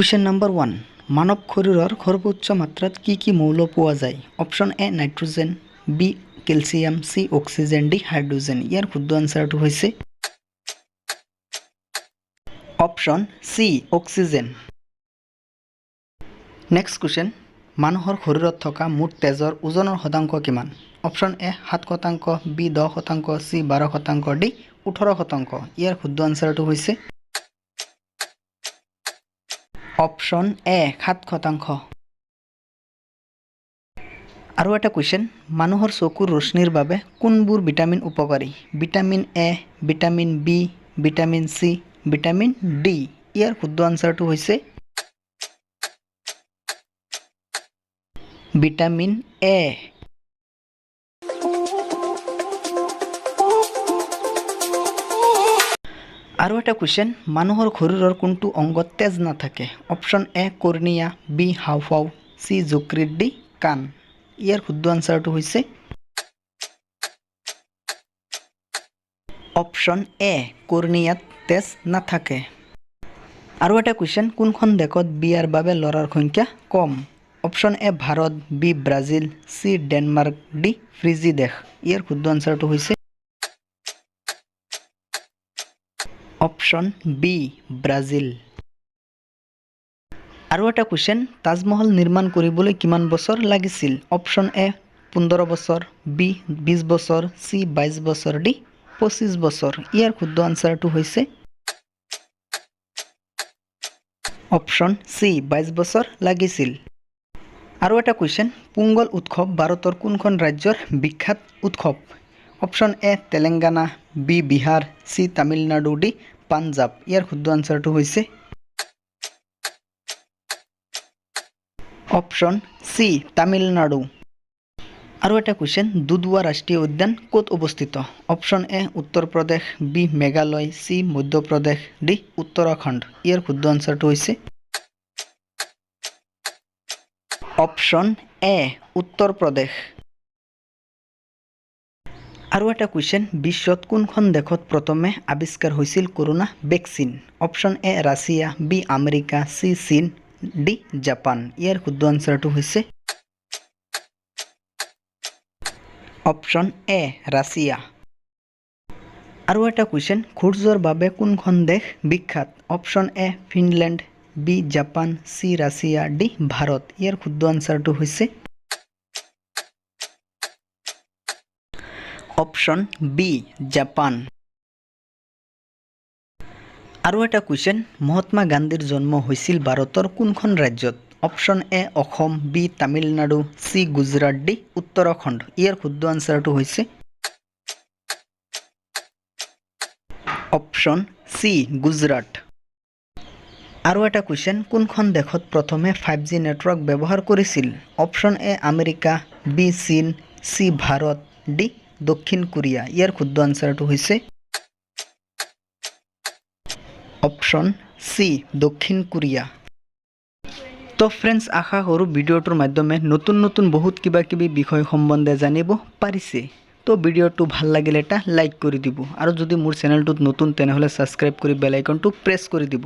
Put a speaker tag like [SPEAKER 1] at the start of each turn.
[SPEAKER 1] question number 1 মানৱ শৰীৰৰ সৰ্বোচ্চ মাত্ৰাত কি মৌল পোৱা যায় option A nitrogen B calcium C oxygen D hydrogen ইয়াৰ শুদ্ধ আনসাৰটো হৈছে option C oxygen next question মানুহৰ শৰীৰত থকা মুঠ তেজৰ ওজনৰ শতাংশ কিমান option A 7% B 10% C 12% D 18% ইয়াৰ শুদ্ধ আনসাৰটো হৈছে অপশ্যন এ 7% আৰু এটা কুৱেশ্যন মানুহৰ চকুৰ ৰশ্মিৰ বাবে কোনবোৰ ভিটামিন উপকাৰী vitamin A vitamin B vitamin C vitamin D ইয়াৰ শুদ্ধ আনসাৰটো হৈছে ভিটামিন এ আৰু এটা কুৱেশ্যন মানুহৰ শৰীৰৰ কোনটো অংগত তেজ নাথাকে অপশ্যন এ কৰ্ণিয়া বি হাওঁফাওঁ সি যকৃত ডি কাণ ইয়াৰ শুদ্ধ আনসাৰটো হৈছে অপশ্যন এ কৰ্ণিয়াত তেজ নাথাকে আৰু এটা কুৱেশ্যন কোনখন দেশত বিয়াৰ বাবে ল'ৰাৰ সংখ্যা কম option A Bharat B Brazil C Denmark D Fiji দেশ ইয়াৰ শুদ্ধ আনসাৰটো হৈছে অপশ্যন বি ব্ৰাজিল আৰু এটা কুৱেশ্যন তাজমহল নিৰ্মাণ কৰিবলৈ কিমান বছৰ লাগিছিল অপশ্যন এ 15 বছৰ বি 20 বছৰ সি 22 বছৰ ডি 25 বছৰ ইয়াৰ শুদ্ধ আনসাৰটো হৈছে অপশ্যন সি 22 বছৰ লাগিছিল আৰু এটা কুৱেশ্যন পোংগল উৎসৱ ভাৰতৰ কোনখন ৰাজ্যৰ বিখ্যাত উৎসৱ option A Telangana B Bihar C Tamil Nadu D Punjab ইয়াৰ শুদ্ধ আনসাৰটো হৈছে অপশ্যন সি তামিলনাডু আৰু এটা কুৱেশ্যন দুধৱা ৰাষ্ট্ৰীয় উদ্যান ক'ত অৱস্থিত option A Uttar Pradesh B Meghalaya C Madhya Pradesh D Uttarakhand ইয়াৰ শুদ্ধ আনসাৰটো হৈছে অপশ্যন এ উত্তৰ প্ৰদেশ আৰু এটা কুৱেশ্যন বিশ্বত কোনখন দেশত প্ৰথমে আৱিষ্কাৰ হৈছিল corona vaccine option A Russia B America C চীন ডি জাপান ইয়াৰ শুদ্ধ আনসাৰটো হৈছে অপশ্যন এ ৰাছিয়া আৰু এটা কুৱেশ্যন সূৰ্যৰ বাবে কোনখন দেশ বিখ্যাত option A Finland B Japan C Russia D Bharat ইয়াৰ শুদ্ধ আনসাৰটো হৈছে অপশ্যন বি জাপান আৰু এটা কুৱেশ্যন মহাত্মা গান্ধীৰ জন্ম হৈছিল ভাৰতৰ কোনখন ৰাজ্যত option A Assam B Tamil Nadu C Gujarat D Uttarakhand ইয়াৰ শুদ্ধ আনসাৰটো হৈছে অপশ্যন সি গুজৰাট আৰু এটা কুৱেশ্যন কোনখন দেশত প্ৰথমে 5G নেটৱৰ্ক ব্যৱহাৰ কৰিছিল অপশ্যন এ আমেৰিকা বি চীন সি ভাৰত ডি দক্ষিণ কোৰিয়া ইয়াৰ শুদ্ধ আনসাৰটো হৈছে অপশ্যন সি দক্ষিণ কোৰিয়া তো ফ্ৰেণ্ডছ আশা কৰোঁ ভিডিঅ'টোৰ মাধ্যমে নতুন বহুত কিবা বিষয় সম্বন্ধে জানিব পাৰিছে তো ভিডিঅ'টো ভাল লাগিলে এটা লাইক কৰি দিব আৰু যদি মোৰ চেনেলটোত নতুন তেনেহ'লে ছাবস্ক্ৰাইব কৰি বেল আইকনটো প্ৰেছ কৰি দিব